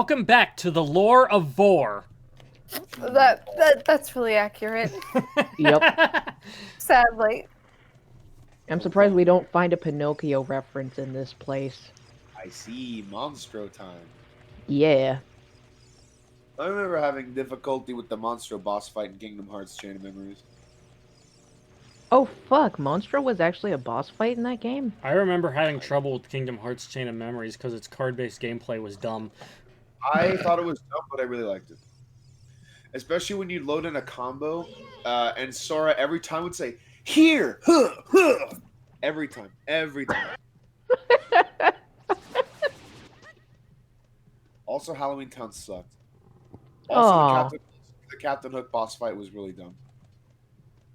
welcome back to the lore of Vor. That's really accurate. Yep. Sadly. I'm surprised we don't find a Pinocchio reference in this place. I see. Monstro time. Yeah. I remember having difficulty with the Monstro boss fight in Kingdom Hearts Chain of Memories. Oh fuck, Monstro was actually a boss fight in that game? I remember having trouble with Kingdom Hearts Chain of Memories because its card-based gameplay was dumb. I thought it was dumb, but I really liked it. Especially when you load in a combo, and Sora every time would say, "Here! Huh! Huh!" Every time. Every time. Also, Halloween Town sucked. Also, the Captain Hook boss fight was really dumb.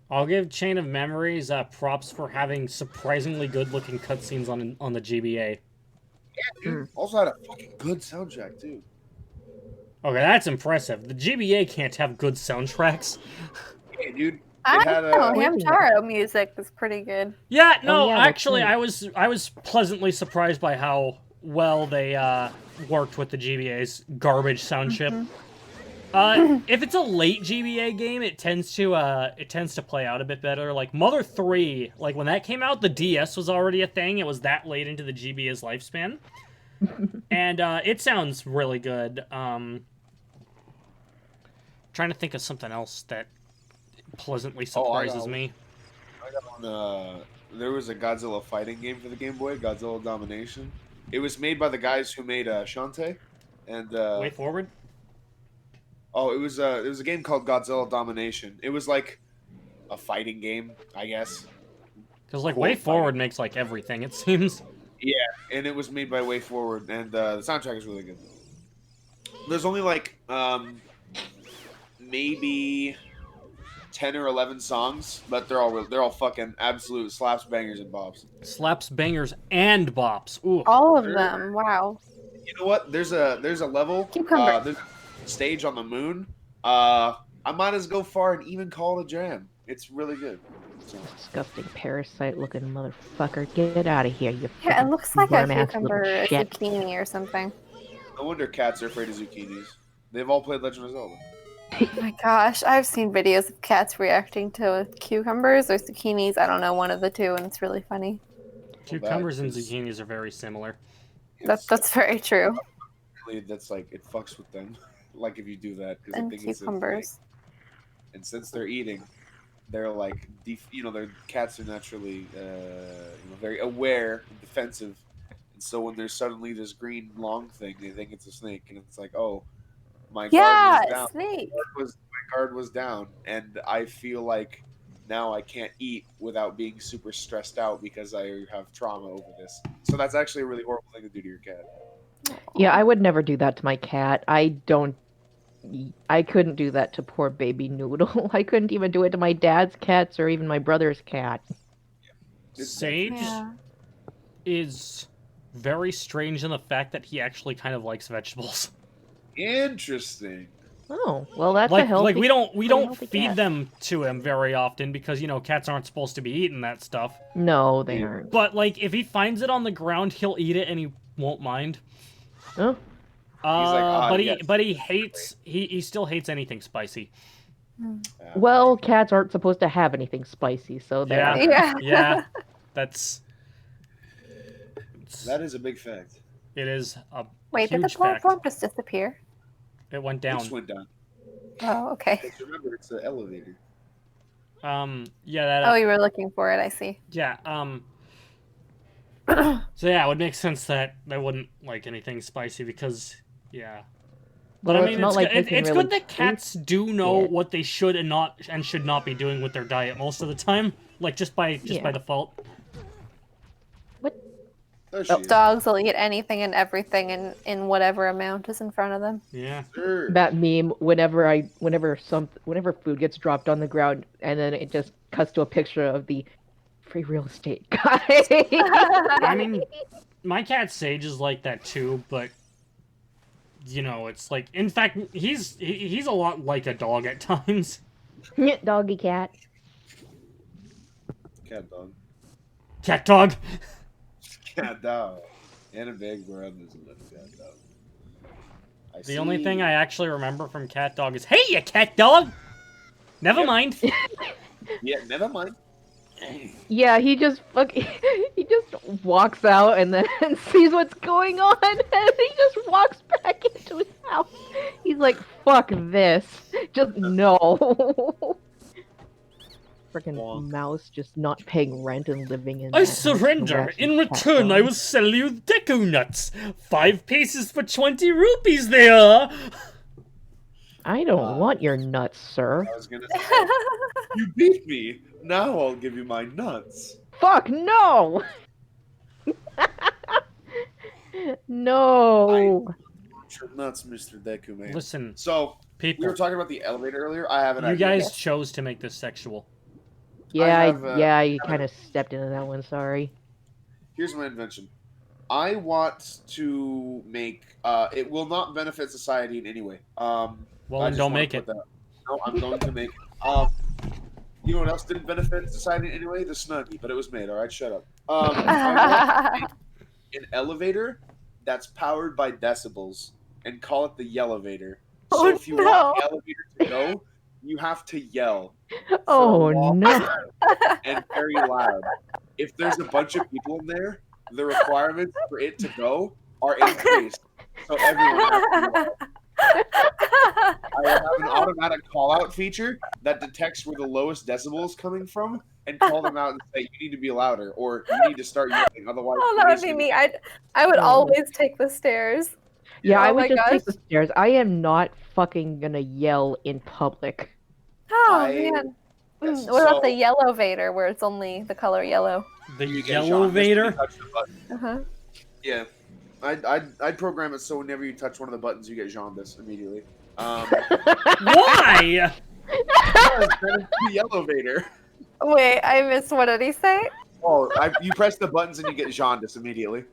I'll give Chain of Memories props for having surprisingly good-looking cutscenes on the GBA. Yeah, dude. Also had a fucking good soundtrack, too. Okay, that's impressive. The GBA can't have good soundtracks. Yeah, dude. I don't know. Hamtaro music is pretty good. Yeah, no, yeah, actually, I was pleasantly surprised by how well they worked with the GBA's garbage sound chip. If it's a late GBA game, it tends to play out a bit better. Like Mother 3, like when that came out, the DS was already a thing. It was that late into the GBA's lifespan, and it sounds really good. Trying to think of something else that pleasantly surprises me. I got one. There was a Godzilla fighting game for the Game Boy, Godzilla Domination. It was made by the guys who made Shantae, and Way Forward. Oh, it was a game called Godzilla Domination. It was like a fighting game, I guess. Because like Way Forward makes like everything, it seems. Yeah, and it was made by Way Forward, and the soundtrack is really good. There's only like maybe 10 or 11 songs, but they're all fucking absolute slaps, bangers, and bops. Slaps, bangers, and bops. Ooh. All of them. Wow. You know what? There's a level. There's a stage on the moon. I might as go far and even call it a jam. It's really good. So. Disgusting parasite-looking motherfucker! Get out of here, you. Yeah, it looks like a cucumber, a shit. zucchini, or something. No wonder cats are afraid of zucchinis. They've all played Legend of Zelda. Oh my gosh, I've seen videos of cats reacting to cucumbers or zucchinis. I don't know, one of the two, and it's really funny. Cucumbers and zucchinis are very similar. That's very true. That's like it fucks with them. Like if you do that, because And I think cucumbers. it's and since they're eating, they're like their cats are naturally very aware and defensive, and so when there's suddenly this green long thing, they think it's a snake, and it's like, oh, my guard was down. Snake. My guard was down, and I feel like now I can't eat without being super stressed out because I have trauma over this. So that's actually a really horrible thing to do to your cat. Yeah, I would never do that to my cat. I couldn't do that to poor baby Noodle. I couldn't even do it to my dad's cats or even my brother's cat. Sage is very strange in the fact that he actually kind of likes vegetables. Interesting. Oh, well, that's a healthy. Like we don't feed cat. them to him very often because cats aren't supposed to be eating that stuff. No, they aren't. But like if he finds it on the ground, he'll eat it and he won't mind. Oh. But he still hates anything spicy. Well, cats aren't supposed to have anything spicy, so yeah. That is a big fact. It is a Wait, did the huge platform fact. just disappear? It went down. It just went down. Oh, okay. Because remember, it's the elevator. Yeah, that. Oh, you were looking for it. I see. Yeah. So yeah, it would make sense that they wouldn't like anything spicy because But Well, I mean, it's good that cats do know what they should and should not be doing with their diet most of the time, like just by default. Dogs will eat anything and everything in whatever amount is in front of them. Yeah. Sure. That meme, whenever food gets dropped on the ground, and then it just cuts to a picture of the free real estate guy. I mean, my cat Sage is like that too, but it's like, in fact, he's a lot like a dog at times. Doggy cat. Cat dog. Cat dog. Cat dog. And a big brother's a little cat dog. The only thing I actually remember from Cat Dog is, "Hey, you cat dog!" Never mind. Yeah, never mind. Yeah, he just walks out and then sees what's going on, and he just walks back into his house. He's like, "Fuck this, just no." Freaking Wonk. mouse just not paying rent and living in. I that house to surrender. watch In his return, cat I dog. will sell you Deku Nuts. 5 pieces for 20 rupees they are. I don't want your nuts, sir. I was gonna say, you beat me. Now I'll give you my nuts. Fuck no! No. Want your nuts, Mr. Deku Man. Listen, So we people, were talking about the elevator earlier. I have an you idea. guys chose to make this sexual. Yeah, have, you kind of stepped into that one. Sorry. Here's my invention. I want to make. It will not benefit society in any way. Well, I then just don't wanna make put it. that- No, I'm going to make. You know what else didn't benefit society in any way? The Snuggie, but it was made. All right, shut up. I want an elevator that's powered by decibels and call it the Yellovator. So Oh, if you want the elevator to go, you have to yell. for a Oh long no. time and very loud. If there's a bunch of people in there, the requirements for it to go are increased. So everyone has to yell. I will have an automatic call-out feature that detects where the lowest decibel is coming from and call them out and say, you need to be louder, or you need to start yelling, otherwise... Oh, that would be me. I would Oh. always take the stairs. Yeah, I Oh would my just take gosh. the stairs. I am not fucking gonna yell in public. Oh man. Yes, What about so- the yellow Vader, where it's only the color yellow? The You get Yellow jaundiced when you Vader? touch the button. Uh-huh. Yeah. I'd program it so whenever you touch one of the buttons, you get jaundice immediately. Why? Because then it's the elevator. Wait, I missed. What did he say? Oh, you press the buttons and you get jaundice immediately.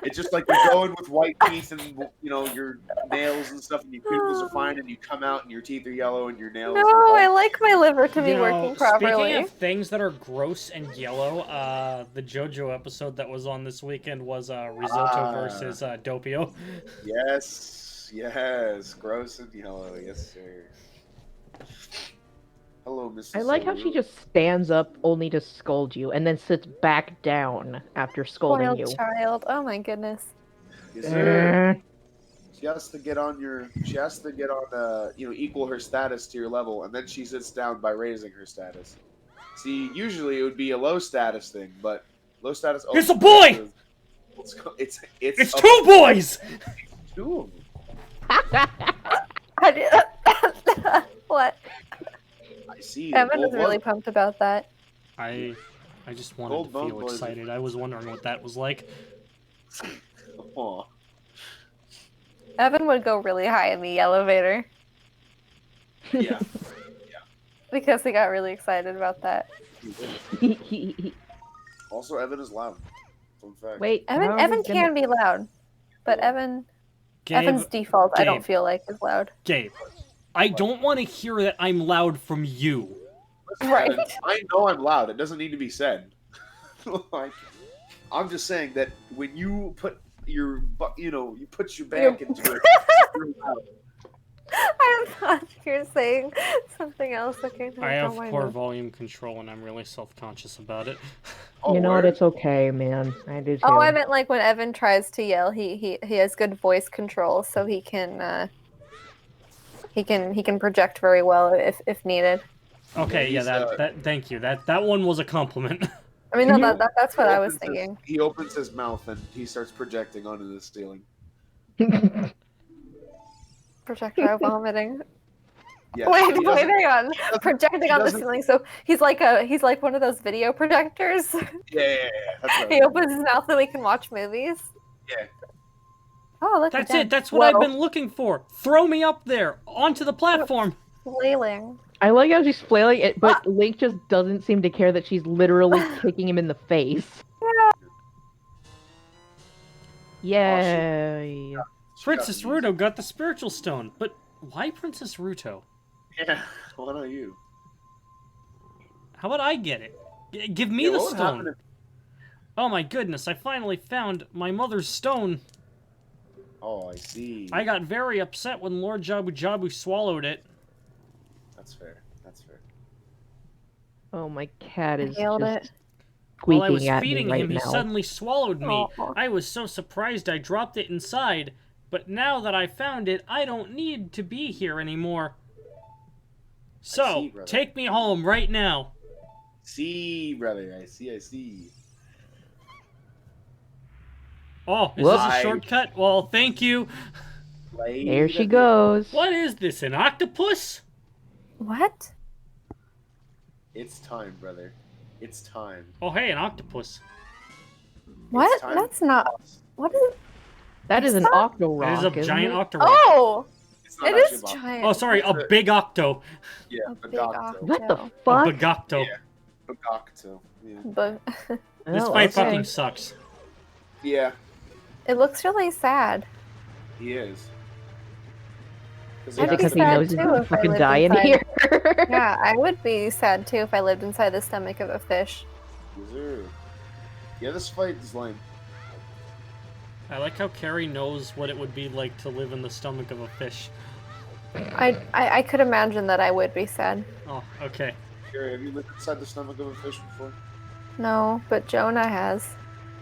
It's just like you're going with white teeth and your nails and stuff, and your pupils are fine, and you come out and your teeth are yellow and your nails. No, are I like my liver to be You know, working properly. Speaking of things that are gross and yellow, the JoJo episode that was on this weekend was Risotto versus Doppio. Yes, gross and yellow, yes sir. Hello, Mrs. I like how she just stands up only to scold you and then sits back down after scolding Spoiled you. child. Oh my goodness. Yes, sir. Eh. She has to get on equal her status to your level, and then she sits down by raising her status. See, usually it would be a low status thing, but low status. It's a boy! It's Two boys! two of them. What? I see. Evan Gold was really blood. pumped about that. I just wanted Gold to bone feel boys. excited. I was wondering what that was like. Aw. Evan would go really high in the elevator Yeah. because he got really excited about that. Also, Evan is loud. Fun fact. Wait, Evan, how are Evan we gonna- can be loud, but Evan's default I Gabe. don't feel like is loud. Gabe, I don't want to hear that I'm loud from you. Right. Evan, I know I'm loud. It doesn't need to be said. Like, I'm just saying that when you put your you put your back into it. You're loud. I thought you were saying something else. Okay, no, I have don't mind poor me. volume control and I'm really self-conscious about it. Oh, You know what? word. It's okay, man. I do too. Oh, I meant like when Evan tries to yell, he has good voice control, so he can project very well if needed. Okay, yeah, he's, that thank you. That one was a compliment. I mean, no, that's what I was He opens his- thinking. He opens his mouth and he starts projecting onto the ceiling. Projectile vomiting. Yeah. Wait, he wait, doesn't- hang on. Projecting he on the doesn't- ceiling, so he's like one of those video projectors. Yeah. That's what He opens his mouth so we can watch movies. Yeah. Oh, look That's at it. That's what I've Whoa. been looking for. Throw me up there onto the platform. Flailing. I like how she's flailing it, but Link just doesn't seem to care that she's literally kicking him in the face. Yay. Princess Ruto got the spiritual stone, but why Princess Ruto? Yeah. Why not you? How about I get it? Give me Yeah, the what would happen stone. Oh my goodness, I finally found my mother's stone. Oh, I see. I got very upset when Lord Jabu Jabu swallowed it. That's fair. That's fair. Oh, my cat is Nailed just it. While I was squeaking at me feeding right him, he now. suddenly swallowed me. Aw. I was so surprised I dropped it inside. But now that I found it, I don't need to be here anymore. So, see, brother. take me home right now. See, brother. I see. I see. Oh, is Whoops. this a shortcut? Well, thank you. There she goes. What is this, an octopus? What? It's time, brother. It's time. Oh, hey, an octopus. What? time. That's not. What is? That is an It's octo It rock. is a isn't giant it? octorock. Oh, It's not it actually is a box. giant. Oh, sorry, a It's a- big octo. Yeah, A big Bagocto. What the octo. A fuck? big octo. Yeah. Bagocto. Yeah. But This Oh, fight okay. fucking sucks. Yeah, it looks really sad. he is. Is I'd it be because he sad knows he's too gonna if I fucking lived die in inside- here? Yeah, I would be sad too if I lived inside the stomach of a fish. Yeah, this fight is lame. I like how Carrie knows what it would be like to live in the stomach of a fish. I could imagine that I would be sad. Oh, okay. Gary, have you lived inside the stomach of a fish before? No, but Jonah has.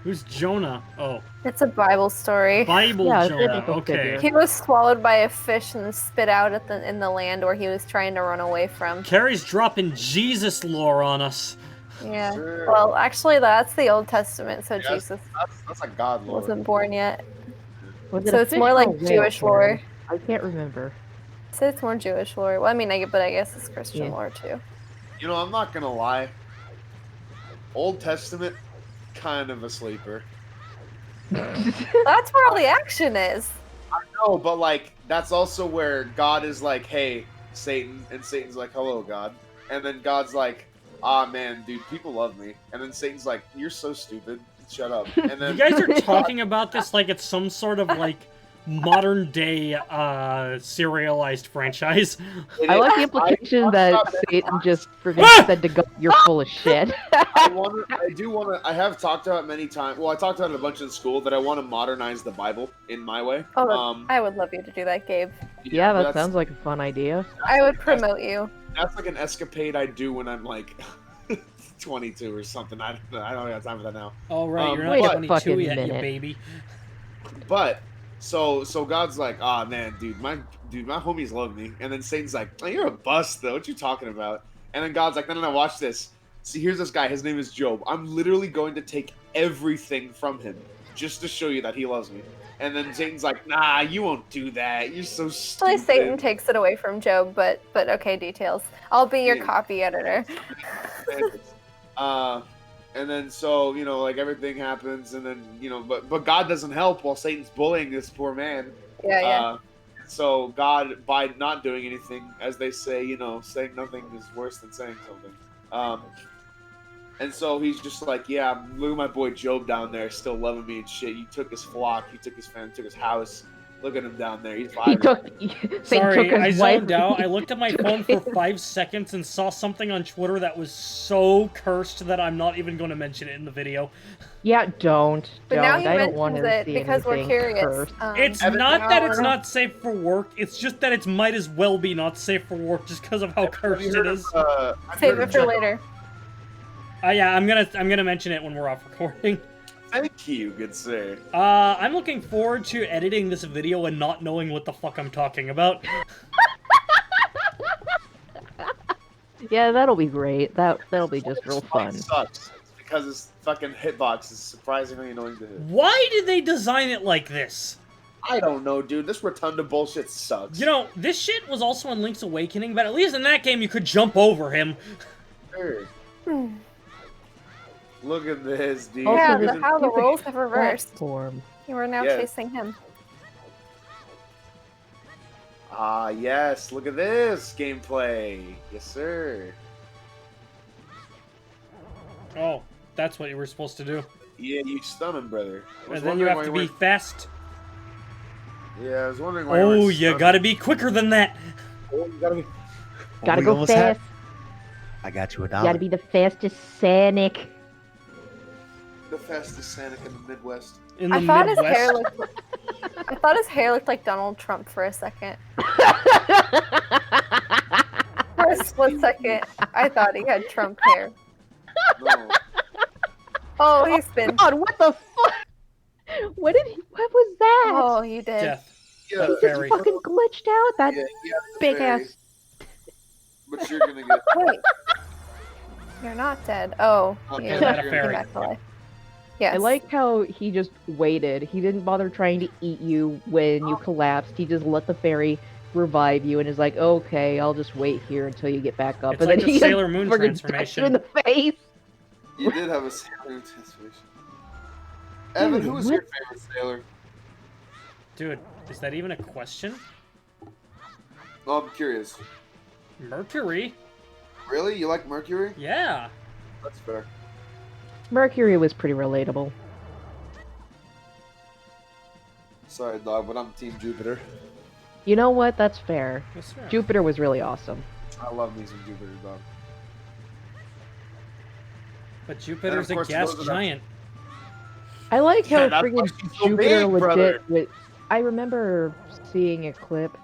Who's Jonah? Oh, It's a Bible story. Bible Yeah, Jonah. biblical Okay. figure. He was swallowed by a fish and spit out in the land where he was trying to run away from. Carrie's dropping Jesus lore on us. Yeah. Sure. Well, actually, that's the Old Testament, so Yes. Jesus That's like God lore. wasn't born yet. Was it So a it's fish more or like a whale, Jewish Karen? lore. I can't remember. So it's more Jewish lore. Well, I mean, but I guess it's Christian Yeah. lore too. You know, I'm not gonna lie. Old Testament, kind of a sleeper. That's where all the action is. No, but like that's also where God is like, "Hey, Satan," and Satan's like, "Hello, God," and then God's like, "Ah, man, dude, people love me," and then Satan's like, "You're so stupid. Shut up." And then You guys are talking about this like it's some sort of like modern day serialized franchise. I like the implication talked that about many Satan times. just freaking said to God, "You're full of shit." I have talked about it many times. Well, I talked about it a bunch in school that I want to modernize the Bible in my way. Oh, I would love you to do that, Gabe. Yeah, that that's- sounds like a fun idea. I would promote you. That's like an escapade I do when I'm like 22 or something. I don't have time for that now. All right, you're not Wait a 22 fucking yet, you minute. baby. But so God's like, "Ah, man, dude, my homies love me," and then Satan's like, "Oh, you're a bust though. What you talking about?" And then God's like, "No, watch this. See, here's this guy. His name is Job. I'm literally going to take everything from him just to show you that he loves me." And then Satan's like, "Nah, you won't do that. You're so stupid." Actually, Satan takes it away from Job, but okay, details. I'll be your Yeah. copy editor. And then so like everything happens, and then but God doesn't help while Satan's bullying this poor man. Yeah. So God, by not doing anything, as they say, saying nothing is worse than saying something. And so he's just like, "Yeah, look at my boy Job down there, still loving me and shit. You took his flock, you took his family, you took his house. Look at him down there. He's He vibing." took. Satan Sorry, took I his wife. zoned out. I looked at my phone for 5 seconds and saw something on Twitter that was so cursed that I'm not even going to mention it in the video. Yeah, don't. But now you I don't want mentioned to it see because we're anything curious. cursed. It's Evan, not that it's no. not safe for work. It's just that it might as well be not safe for work just because of how Have cursed you it heard is. of, have you Save heard it of for Jack- later. Yeah, I'm gonna mention it when we're off recording. Thank you, good sir. I'm looking forward to editing this video and not knowing what the fuck I'm talking about. Yeah, that'll be great. That'll be just real This fight fun. Sucks because his fucking hitbox is surprisingly annoying to hit. Why did they design it like this? I don't know, dude. This Rotunda bullshit sucks. You know, this shit was also in Link's Awakening, but at least in that game you could jump over him. Sure. Look at this, dude. Also, Yeah, this how the stupid roles have reversed. Platform. You are now Yeah. chasing him. Ah, yes. Look at this gameplay. Yes, sir. Oh, that's what you were supposed to do. Yeah, you stun him, brother. I was And then you wondering have why to you be weren't- fast. Yeah, I was wondering why. Oh, weren't you stunned. gotta be quicker than that. Oh, you gotta be. Gotta we go almost had- fast. I got you a Gotta dollar. be the fastest Sonic. the fastest Sonic in the Midwest. In the I thought Midwest. I thought his hair looked like Donald Trump for a second. For a split second, I thought he had Trump hair. No. Oh, he spins. God, what the fuck? What was that? Oh, you did. Death. Yeah, He fairy. just fucking glitched out. That yeah, big fairy. ass. But you're gonna get. Wait. You're not dead. Oh, Okay, you that a came fairy. back to life. Yes. I like how he just waited. He didn't bother trying to eat you when you collapsed. He just let the fairy revive you and is like, okay, I'll just wait here until you get back up. It's and like then the he Sailor Moon friggin' touched you in transformation. the face. You did have a sailor transformation. Evan, who was your favorite sailor? Dude, is that even a question? Oh, I'm curious. Mercury? Really? You like Mercury? Yeah. That's fair. Mercury was pretty relatable. Sorry, dog, but I'm Team Jupiter. You know what? That's fair. That's fair. Jupiter was really awesome. I love me some Jupiter, dog. But Jupiter's a course, gas those are the- giant. I like how Yeah, that's friggin' why she's so Jupiter big, brother. legit. I remember seeing a clip.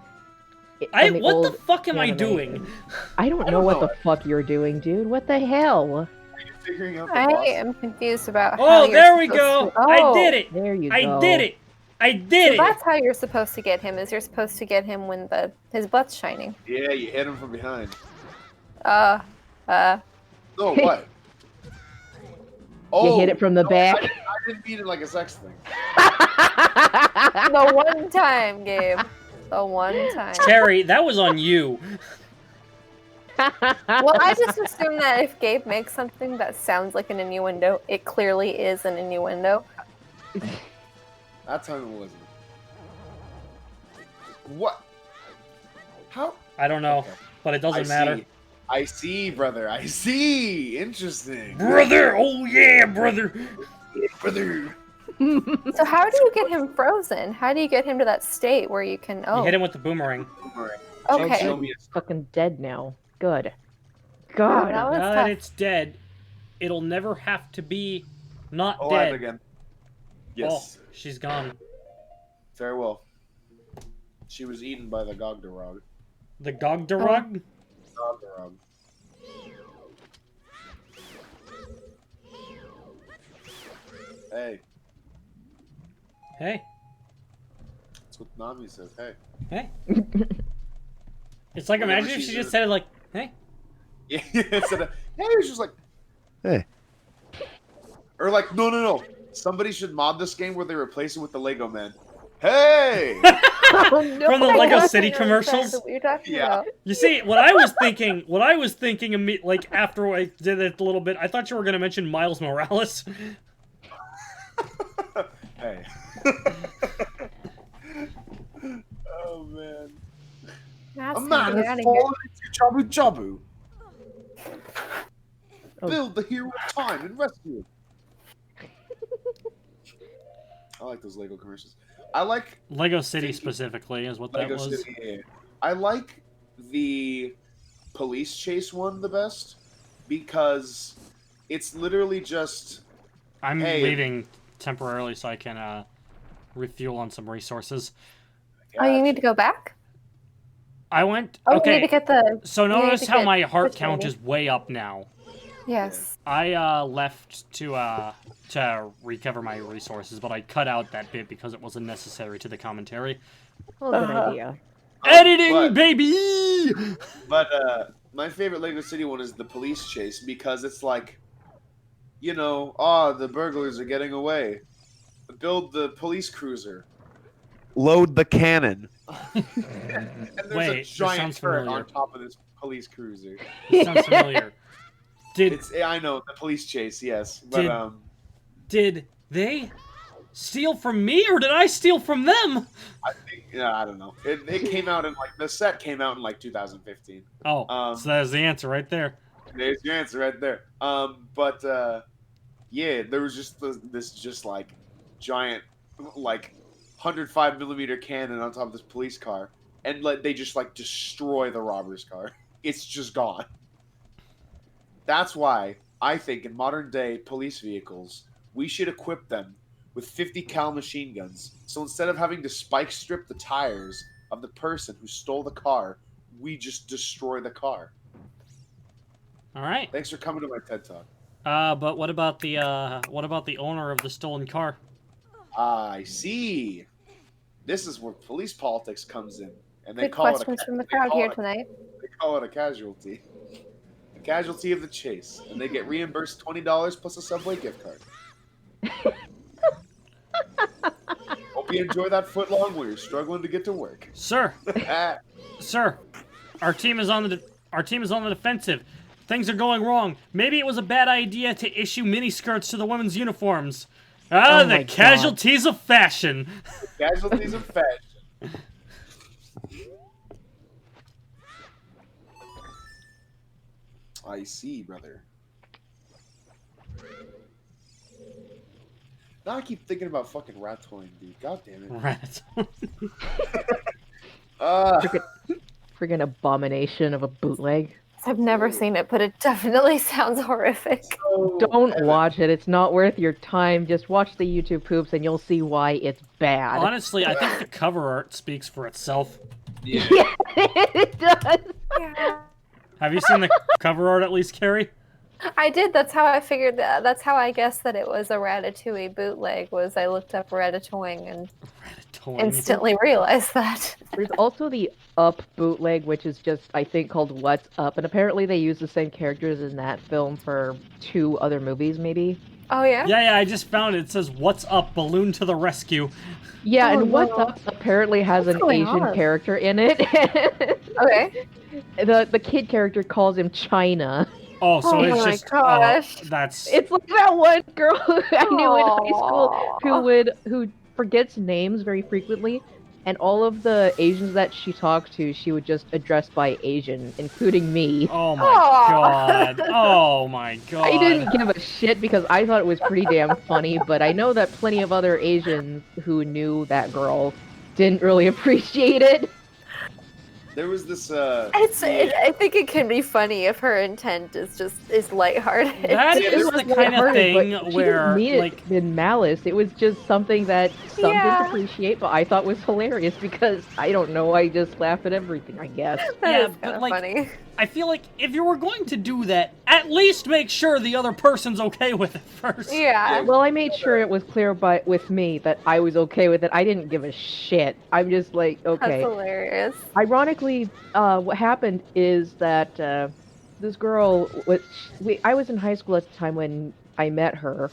What the fuck am I doing? animation. I don't know what the fuck you're doing, dude. What the hell? Are you figuring out the I boss? am confused about how Oh, you're there we supposed go! to- I Oh. did it! There you I go. did it! I did So it! that's how you're supposed to get him. Is you're supposed to get him when his butt's shining. Yeah, you hit him from behind. Uh. No, what? You hit it from the no, back. I didn't mean it like a sex thing. The one time, Gabe. The one time. Terry, that was on you. Well, I just assume that if Gabe makes something that sounds like an innuendo, it clearly is an innuendo. That time it wasn't. What? How? I don't know, Okay. but it doesn't matter. I see, brother. I see. Interesting. Brother! Oh yeah, brother! Brother. So how do you get him frozen? How do you get him to that state where you can? You Oh, hit him with the boomerang. okay. Show me Fucking dead now. Good. Oh, God. that was Now tough. that it's dead, it'll never have to be not alive dead. again. Yes. Oh, she's gone. Farewell. She was eaten by the Gogdarog. The Gogdarog? Gogdarog. Hey, Hey, that's what Nami says. Hey. hey. It's like, Whenever imagine if she's she just in- said it like, hey. Yeah, instead of, hey, it's just like, hey. Or like, no. Somebody should mod this game where they replace it with the Lego Man. Hey! Oh, no. From the I Lego wasn't City gonna commercials? say what you're talking Yeah. about. You see, what I was thinking, like, after I did it a little bit, I thought you were going to mention Miles Morales. Hey. Oh, man. That's A man get has out of here. fallen into Jabu Jabu. Oh. Build the hero of time and rescue him. I like those Lego commercials. I like Lego City specifically is what that Lego was. City. Yeah. I like the police chase one the best because it's literally just I'm Hey. leaving temporarily so I can refuel on some resources. Oh, you need to go back? I went. Oh, you Okay, need to get the. so you need notice to how get my heart this count ready. is way up now. Yes. I left to recover my resources, but I cut out that bit because it wasn't necessary to the commentary. Oh, good idea. Editing, but- baby! But my favorite Lego City one is the police chase because it's like, the burglars are getting away. Build the police cruiser. Load the cannon. And there's Wait, a this giant sounds turret familiar. on top of this police cruiser. This sounds familiar. I know the police chase, yes, but Did- Did they steal from me, or did I steal from them? I think I don't know. It came out in the set came out in 2015. Oh, so that was the answer right there. There's your answer right there. Yeah, there was just this giant 105mm cannon on top of this police car, and they just destroy the robber's car. It's just gone. That's why I think in modern day police vehicles we should equip them with 50 cal machine guns. So instead of having to spike strip the tires of the person who stole the car, we just destroy the car. All right. Thanks for coming to my TED Talk. But what about the owner of the stolen car? I see. This is where police politics comes in, and they Good call questions it from the crowd here tonight. they call it a casualty. A casualty of the chase, and they get reimbursed $20 plus a Subway gift card. Hope you enjoy that foot long while you're struggling to get to work. Sir, sir, our team is on the defensive. Things are going wrong. Maybe it was a bad idea to issue miniskirts to the women's uniforms. Ah, Oh my the casualties of fashion. Casualties of fashion. I see, brother. Now I keep thinking about fucking Rattoing, dude. God damn it. Rat. Friggin' abomination of a bootleg. I've never seen it, but it definitely sounds horrific. Don't watch it. It's not worth your time. Just watch the YouTube poops and you'll see why it's bad. Honestly, I think the cover art speaks for itself. Yeah. Yeah, it does. Yeah. Have you seen the cover art at least, Carrie? I did. That's how I figured that. That's how I guessed that it was a Ratatouille bootleg. Was I looked up Ratatouille and Ratatouille. instantly realized that. There's also the Up bootleg, which is just, I think, called What's Up. And apparently they use the same characters in that film for 2 other movies, maybe. Oh yeah. Yeah, I just found it. It says, "What's up? Balloon to the rescue." Yeah, Oh, and What's no. Up apparently has What's an going Asian on? character in it. Okay. The kid character calls him China. Oh, so Oh it's my just gosh. that's It's like that one girl who I knew in high school Aw. who forgets names very frequently, and all of the Asians that she talked to, she would just address by Asian, including me. oh my Aw. god. Oh my god. I didn't give a shit because I thought it was pretty damn funny, but I know that plenty of other Asians who knew that girl didn't really appreciate it. There was this I think it can be funny if her intent is lighthearted. That Yeah, is there the was kind of Lighthearted, thing but she where, didn't mean like, it in malice. It was just something that some Yeah. didn't appreciate, but I thought was hilarious because I don't know. I just laugh at everything, I guess. That Yeah, is but, kind of like, funny. I feel like if you were going to do that, at least make sure the other person's okay with it first. Yeah. Well, I made sure it was clear with me that I was okay with it. I didn't give a shit. I'm just like, That's okay. hilarious. Ironically, what happened is that this girl, I was in high school at the time when I met her.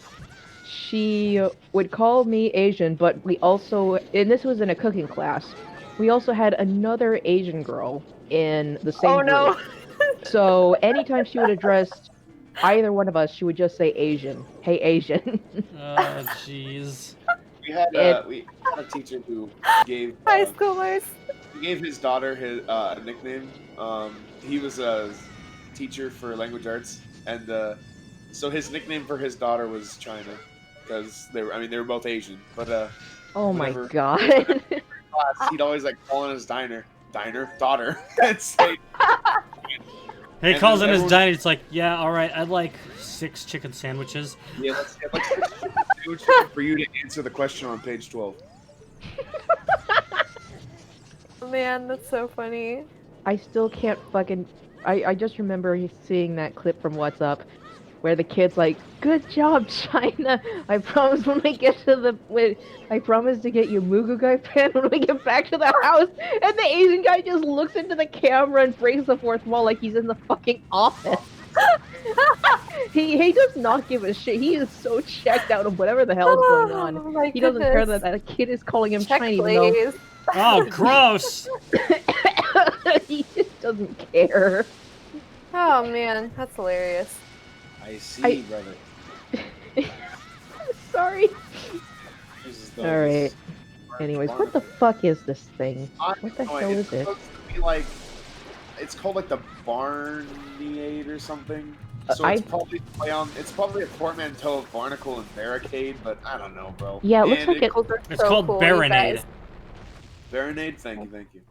She would call me Asian, but we also, and this was in a cooking class, we also had another Asian girl in the same Oh no. group. So anytime she would address either one of us, she would just say Asian. Hey, Asian. Oh, jeez. we had a teacher who gave High schoolers. he gave his daughter his a nickname. He was a teacher for language arts, and so his nickname for his daughter was China, because they were both Asian. But Oh my whenever- god. class, he'd always like call in his daughter, and say, He And calls then in his everyone- diner. It's like, yeah, all right, I'd like 6 chicken sandwiches. "Yeah, let's get like for you to answer the question on page 12." Man, that's so funny. I still can't fucking. I just remember seeing that clip from What's Up, where the kid's like, "Good job, China. I promise when we get to I promise to get you Mugu Guy pan when we get back to the house." And the Asian guy just looks into the camera and breaks the fourth wall like he's in the fucking office. He does not give a shit. He is so checked out of whatever the hell is going on. Oh my He doesn't care goodness. that a kid is calling him Check, Chinese. No, please. Oh, gross. he just doesn't care. Oh man, that's hilarious. I see, I- brother. Sorry. This is All right. Anyways, what the fuck is this thing? I What the don't know, hell it's is it? supposed to be like, it's called like the Barneyade or something. So I- it's probably it's probably a portmanteau of barnacle and barricade, but I don't know, bro. Yeah, it looks And like it. Those are It's so called cool, you Baronade. guys. Baronade, thank you.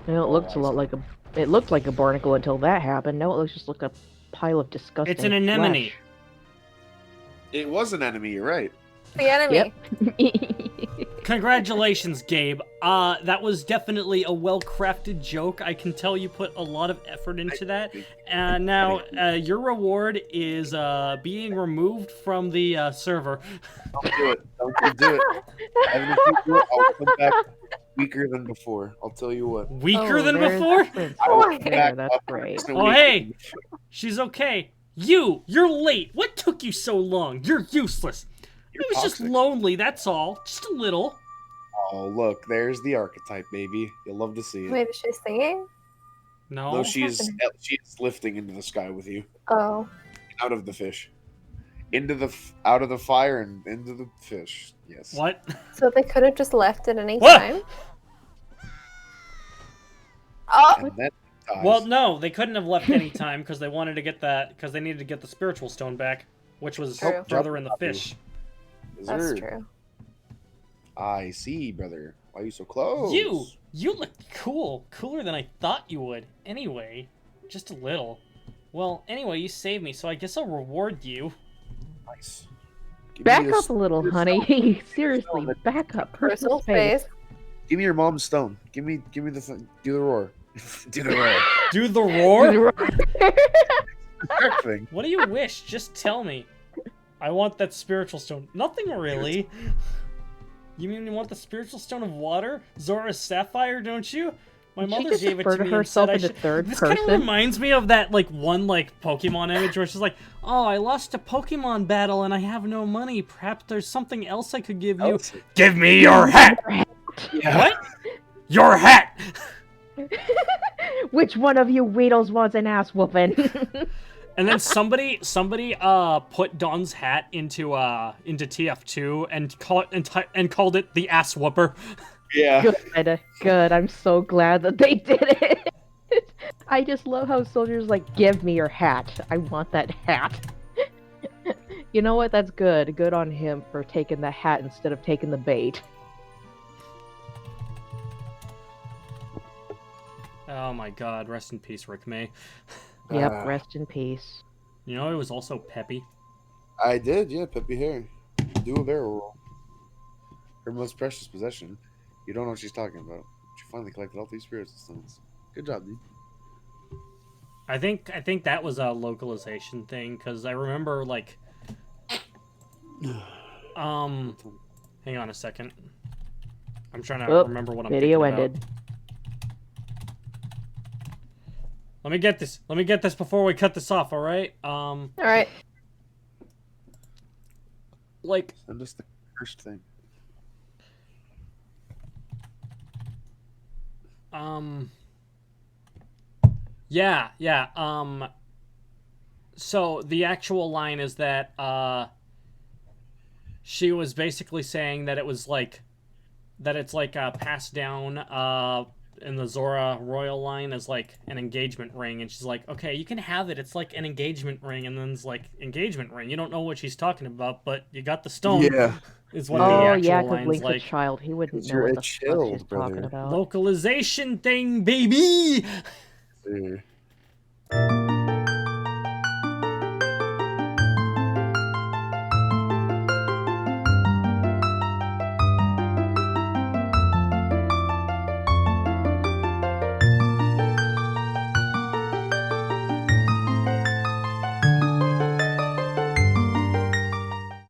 It looks a lot like a. It looked like a barnacle until that happened. Now it looks just like a pile of disgusting. It's an anemone. flesh. It was an enemy. You're right. The enemy. Yep. Congratulations, Gabe. That was definitely a well-crafted joke. I can tell you put a lot of effort into that. And now, your reward is being removed from the server. Don't do it. Don't do it. Even if you do it, I'll come back weaker than before. I'll tell you what. Weaker Oh, than there's before? Prince I will right come there, back that's up great. 100% Oh, weaker hey. than before. She's okay. You're late. What took you so long? You're useless. You're It was just toxic. lonely, that's all. Just a little. Oh, look, there's the archetype, baby. You'll love to see it. Wait, is she singing? No. No, she's lifting into the sky with you, Oh. out of the fish, out of the fire and into the fish. Yes. What? So they could have just left at any What? time? Oh! And then dies. Well, no, they couldn't have left any time because they wanted to get that because they needed to get the spiritual stone back, which was True. further in the fish. Yes, That's sir. true. I see, brother. Why are you so close? You look cool, cooler than I thought you would. Anyway, just a little. Well, anyway, you saved me, so I guess I'll reward you. Nice. Give me Back your- up a little, your honey. stone. Seriously, back up. Personal space. space. Give me your mom's stone. Give me the thing. Do the roar. Do the roar. Do the roar? Correct thing. What do you wish? Just tell me. I want that spiritual stone. Nothing really. You mean you want the spiritual stone of water? Zora's sapphire, don't you? My Did she mother just gave it refer to to me and herself said I in the should... third This kind of person? reminds me of that one Pokemon image where she's like, "Oh, I lost a Pokemon battle and I have no money. Perhaps there's something else I could give you." Give me your hat. Yeah. What? Your hat. Which one of you Weedles wants an ass whooping? And then somebody put Dawn's hat into TF2 and called it the ass whooper. Yeah. Good. I'm so glad that they did it. I just love how soldiers like, give me your hat. I want that hat. You know what? That's good. Good on him for taking the hat instead of taking the bait. Oh my god, rest in peace, Rick May. Yep, Ah. rest in peace. You know, it was also Peppy. I did, yeah, Peppy hair. Do a barrel roll. Her most precious possession. You don't know what she's talking about. She finally collected all 3 spirits stones. Good job, dude. I think that was a localization thing, because I remember, hang on a second. I'm trying to remember what I'm Video thinking about. ended. Let me get this before we cut this off, alright? Alright. Send us the first thing. Yeah. So the actual line is that, she was basically saying that it's passed down, in the Zora royal line as an engagement ring, and she's like, okay, you can have it, it's like an engagement ring, and then it's engagement ring. You don't know what she's talking about, but you got the stone. Yeah. Is what the Oh actual yeah, because line's Link's a child. He wouldn't 'Cause know you're what a the fuck child, she's talking brother. about. Localization thing, baby. Sir.